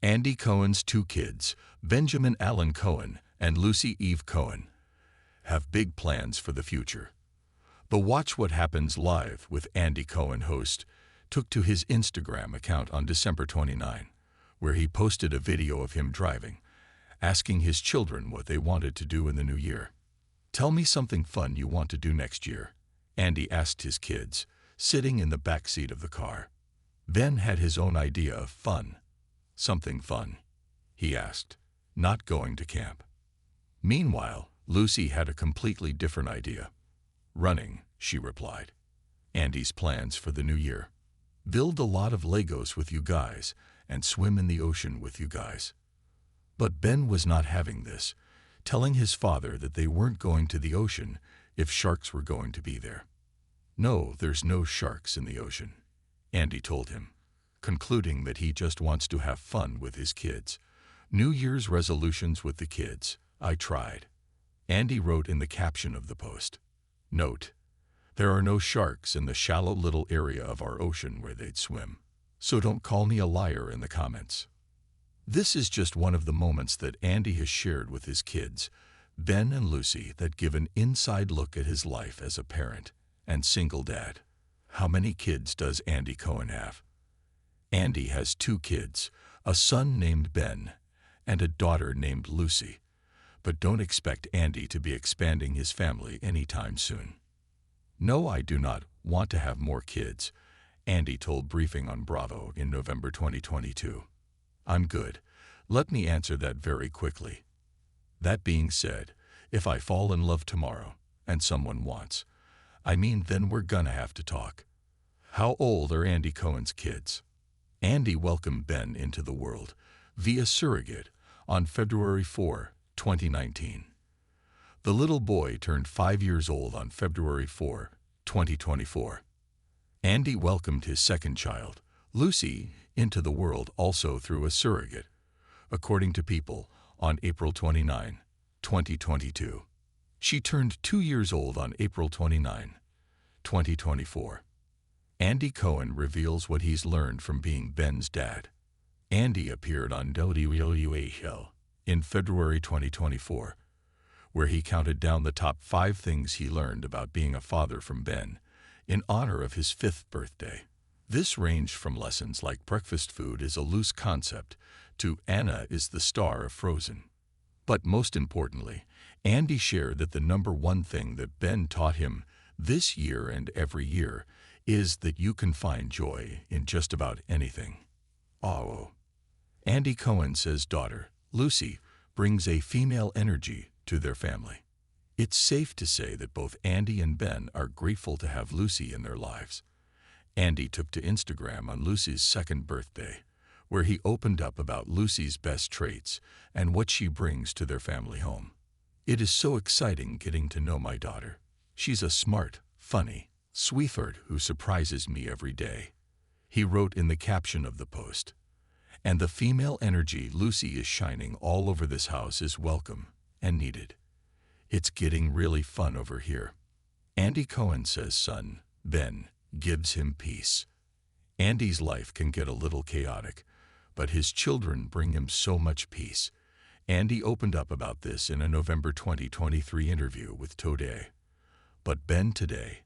Andy Cohen's two kids, Benjamin Allen Cohen and Lucy Eve Cohen, have big plans for the future. The Watch What Happens Live with Andy Cohen host took to his Instagram account on December 29, where he posted a video of him driving, asking his children what they wanted to do in the new year. "Tell me something fun you want to do next year," Andy asked his kids, sitting in the back seat of the car. Ben had his own idea of fun. "Something fun?" he asked. "Not going to camp." Meanwhile, Lucy had a completely different idea. "Running," she replied. Andy's plans for the new year: build a lot of Legos with you guys and swim in the ocean with you guys. But Ben was not having this, telling his father that they weren't going to the ocean if sharks were going to be there. "No, there's no sharks in the ocean," Andy told him, concluding that he just wants to have fun with his kids. "New Year's resolutions with the kids, I tried," Andy wrote in the caption of the post. Note: there are no sharks in the shallow little area of our ocean where they'd swim, so don't call me a liar in the comments. This is just one of the moments that Andy has shared with his kids, Ben and Lucy, that give an inside look at his life as a parent and single dad. How many kids does Andy Cohen have? Andy has two kids, a son named Ben and a daughter named Lucy. But don't expect Andy to be expanding his family anytime soon. "No, I do not want to have more kids," Andy told Briefing on Bravo in November 2022. "I'm good. Let me answer that very quickly. That being said, if I fall in love tomorrow and someone wants, then we're gonna have to talk." How old are Andy Cohen's kids? Andy welcomed Ben into the world via surrogate on February 4, 2019. The little boy turned 5 years old on February 4, 2024. Andy welcomed his second child, Lucy, into the world also through a surrogate, according to People, on April 29, 2022. She turned 2 years old on April 29, 2024. Andy Cohen reveals what he's learned from being Ben's dad. Andy appeared on WWHL in February 2024, where he counted down the top 5 things he learned about being a father from Ben in honor of his 5th birthday. This ranged from lessons like breakfast food is a loose concept to Anna is the star of Frozen. But most importantly, Andy shared that the number one thing that Ben taught him this year and every year is that you can find joy in just about anything. Oh. Andy Cohen says daughter, Lucy, brings a female energy to their family. It's safe to say that both Andy and Ben are grateful to have Lucy in their lives. Andy took to Instagram on Lucy's 2nd birthday, where he opened up about Lucy's best traits and what she brings to their family home. "It is so exciting getting to know my daughter. She's a smart, funny sweetheart who surprises me every day," he wrote in the caption of the post. "And the female energy Lucy is shining all over this house is welcome and needed. It's getting really fun over here." Andy Cohen says son, Ben, gives him peace. Andy's life can get a little chaotic, but his children bring him so much peace. Andy opened up about this in a November 2023 interview with Today. "But Ben today,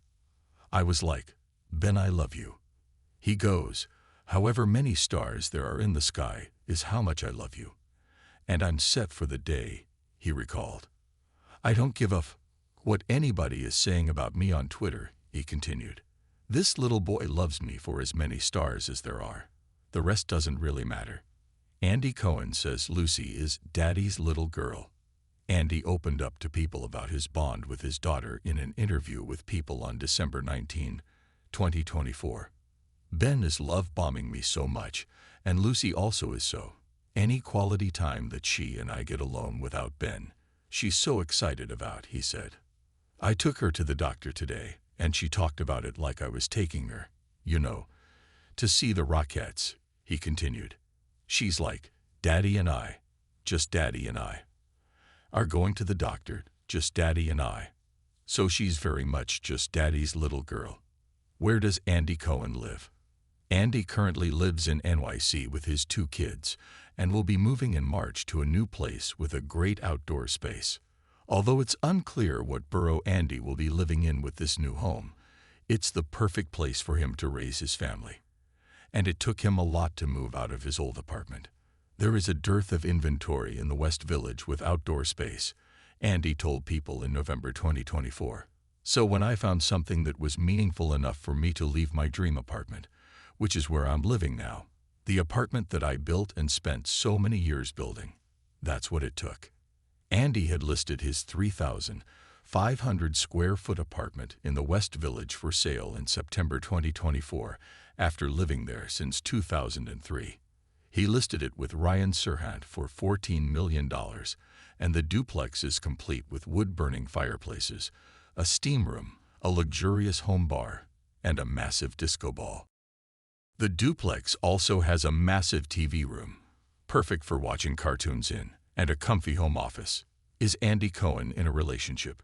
I was like, Ben, I love you." He goes, "However many stars there are in the sky is how much I love you. And I'm set for the day," he recalled. "I don't give a what anybody is saying about me on Twitter," he continued. "This little boy loves me for as many stars as there are. The rest doesn't really matter." Andy Cohen says Lucy is Daddy's little girl. Andy opened up to People about his bond with his daughter in an interview with People on December 19, 2024. "Ben is love-bombing me so much, and Lucy also is so. Any quality time that she and I get alone without Ben, she's so excited about," he said. "I took her to the doctor today, and she talked about it like I was taking her, to see the Rockettes," he continued. "She's like, Daddy and I, just Daddy and I, are going to the doctor, just Daddy and I. So she's very much just Daddy's little girl." Where does Andy Cohen live? Andy currently lives in NYC with his 2 kids and will be moving in March to a new place with a great outdoor space. Although it's unclear what burrow Andy will be living in with this new home, it's the perfect place for him to raise his family. And it took him a lot to move out of his old apartment. There is a dearth of inventory in the West Village with outdoor space, Andy told People in November 2024. So when I found something that was meaningful enough for me to leave my dream apartment, which is where I'm living now, the apartment that I built and spent so many years building, that's what it took. Andy had listed his 3,500 square foot apartment in the West Village for sale in September 2024 after living there since 2003. He listed it with Ryan Serhant for $14 million, and the duplex is complete with wood-burning fireplaces, a steam room, a luxurious home bar, and a massive disco ball. The duplex also has a massive TV room, perfect for watching cartoons in, and a comfy home office. Is Andy Cohen in a relationship?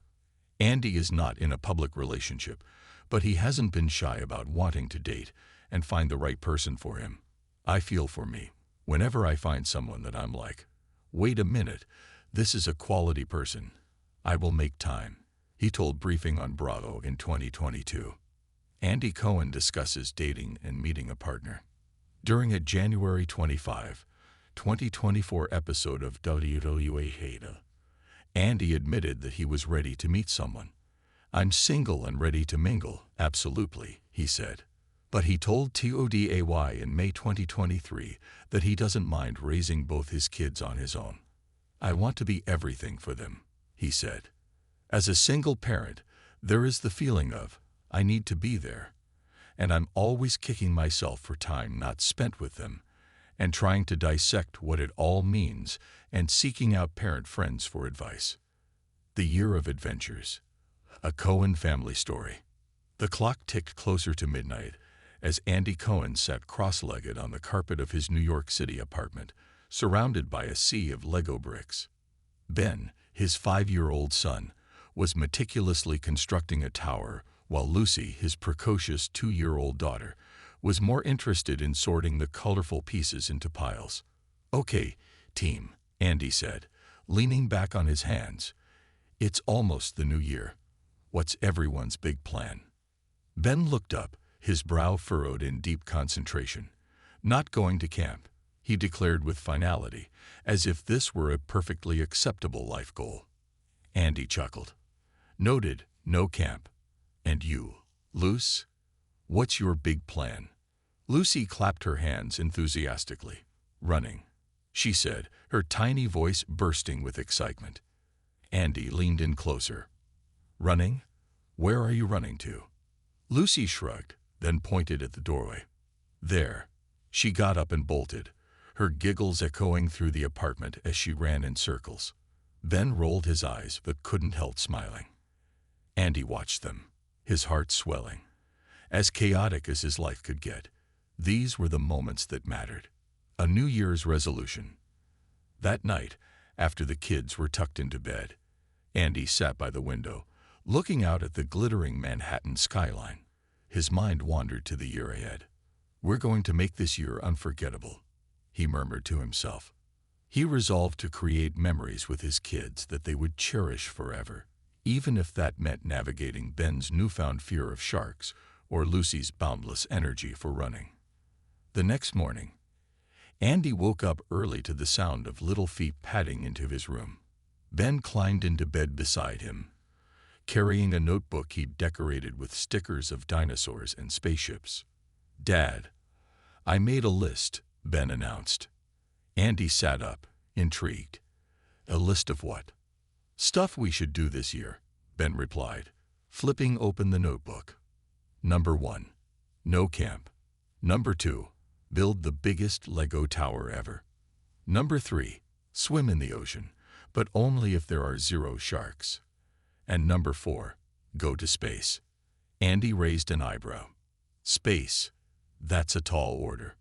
Andy is not in a public relationship, but he hasn't been shy about wanting to date and find the right person for him. I feel for me. Whenever I find someone that I'm like, wait a minute, this is a quality person, I will make time, he told Briefing on Bravo in 2022. Andy Cohen discusses dating and meeting a partner. During a January 25, 2024 episode of WWA, Andy admitted that he was ready to meet someone. I'm single and ready to mingle, absolutely, he said. But he told TODAY in May 2023 that he doesn't mind raising both his kids on his own. I want to be everything for them, he said. As a single parent, there is the feeling of, I need to be there, and I'm always kicking myself for time not spent with them, and trying to dissect what it all means and seeking out parent friends for advice. The Year of Adventures. A Cohen family story. The clock ticked closer to midnight as Andy Cohen sat cross-legged on the carpet of his New York City apartment, surrounded by a sea of Lego bricks. Ben, his 5-year-old son, was meticulously constructing a tower, while Lucy, his precocious 2-year-old daughter, was more interested in sorting the colorful pieces into piles. Okay, team, Andy said, leaning back on his hands. It's almost the new year. What's everyone's big plan? Ben looked up, his brow furrowed in deep concentration. Not going to camp, he declared with finality, as if this were a perfectly acceptable life goal. Andy chuckled. Noted, no camp. And you, Luce? What's your big plan? Lucy clapped her hands enthusiastically. Running, she said, her tiny voice bursting with excitement. Andy leaned in closer. Running? Where are you running to? Lucy shrugged, then pointed at the doorway. There. She got up and bolted, her giggles echoing through the apartment as she ran in circles. Ben rolled his eyes but couldn't help smiling. Andy watched them, his heart swelling. As chaotic as his life could get, these were the moments that mattered. A New Year's resolution. That night, after the kids were tucked into bed, Andy sat by the window, looking out at the glittering Manhattan skyline. His mind wandered to the year ahead. We're going to make this year unforgettable, he murmured to himself. He resolved to create memories with his kids that they would cherish forever, even if that meant navigating Ben's newfound fear of sharks or Lucy's boundless energy for running. The next morning, Andy woke up early to the sound of little feet padding into his room. Ben climbed into bed beside him, carrying a notebook he'd decorated with stickers of dinosaurs and spaceships. Dad, I made a list, Ben announced. Andy sat up, intrigued. A list of what? Stuff we should do this year, Ben replied, flipping open the notebook. Number 1, no camp. Number 2, build the biggest Lego tower ever. Number 3, swim in the ocean, but only if there are 0 sharks. And number 4, go to space. Andy raised an eyebrow. Space, that's a tall order.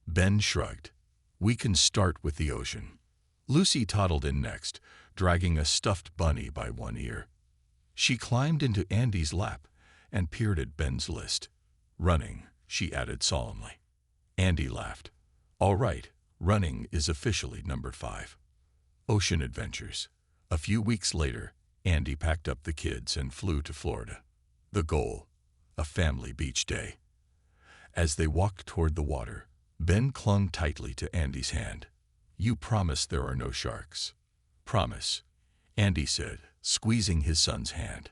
Ben shrugged. We can start with the ocean. Lucy toddled in next, dragging a stuffed bunny by one ear. She climbed into Andy's lap and peered at Ben's list. Running, she added solemnly. Andy laughed. All right, running is officially number 5. Ocean adventures. A few weeks later, Andy packed up the kids and flew to Florida. The goal, a family beach day. As they walked toward the water, Ben clung tightly to Andy's hand. "You promise there are no sharks?" "Promise," Andy said, squeezing his son's hand.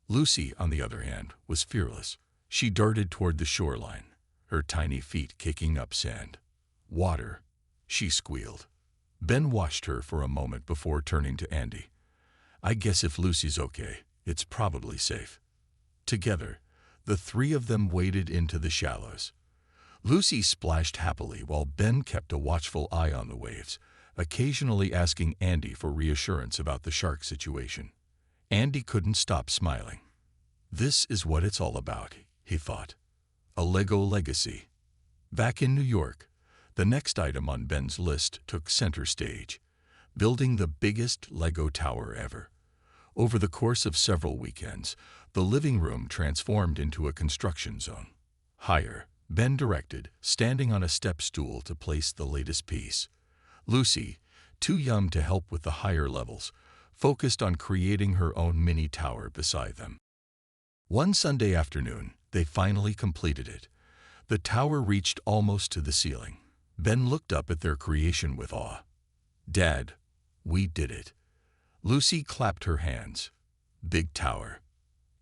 Lucy, on the other hand, was fearless. She darted toward the shoreline, her tiny feet kicking up sand. "Water," she squealed. Ben watched her for a moment before turning to Andy. "I guess if Lucy's okay, it's probably safe." Together, the three of them waded into the shallows. Lucy splashed happily while Ben kept a watchful eye on the waves, occasionally asking Andy for reassurance about the shark situation. Andy couldn't stop smiling. This is what it's all about, he thought. A Lego legacy. Back in New York, the next item on Ben's list took center stage, building the biggest Lego tower ever. Over the course of several weekends, the living room transformed into a construction zone. "Higher," Ben directed, standing on a step stool to place the latest piece. Lucy, too young to help with the higher levels, focused on creating her own mini tower beside them. One Sunday afternoon, they finally completed it. The tower reached almost to the ceiling. Ben looked up at their creation with awe. "Dad, we did it." Lucy clapped her hands. "Big tower."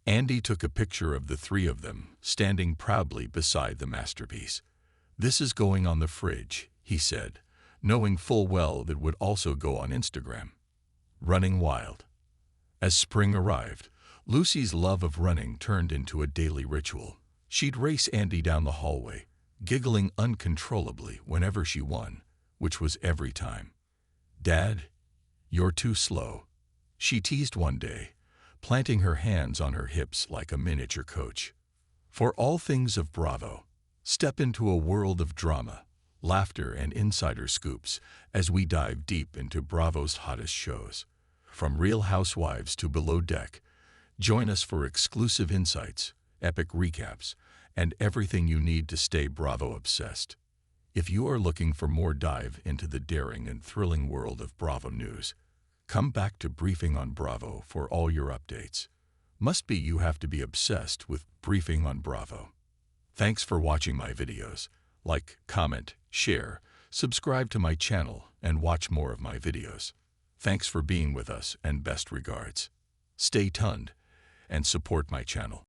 Andy took a picture of the three of them, standing proudly beside the masterpiece. "This is going on the fridge," he said, knowing full well that it would also go on Instagram. Running wild. As spring arrived, Lucy's love of running turned into a daily ritual. She'd race Andy down the hallway, giggling uncontrollably whenever she won, which was every time. "Dad, you're too slow," she teased one day, planting her hands on her hips like a miniature coach. For all things of Bravo, step into a world of drama, laughter, and insider scoops as we dive deep into Bravo's hottest shows. From Real Housewives to Below Deck, join us for exclusive insights, epic recaps, and everything you need to stay Bravo obsessed. If you are looking for more dive into the daring and thrilling world of Bravo news, come back to Briefing on Bravo for all your updates. Must be you have to be obsessed with Briefing on Bravo. Thanks for watching my videos. Like, comment, share, subscribe to my channel, and watch more of my videos. Thanks for being with us and best regards. Stay tuned and support my channel.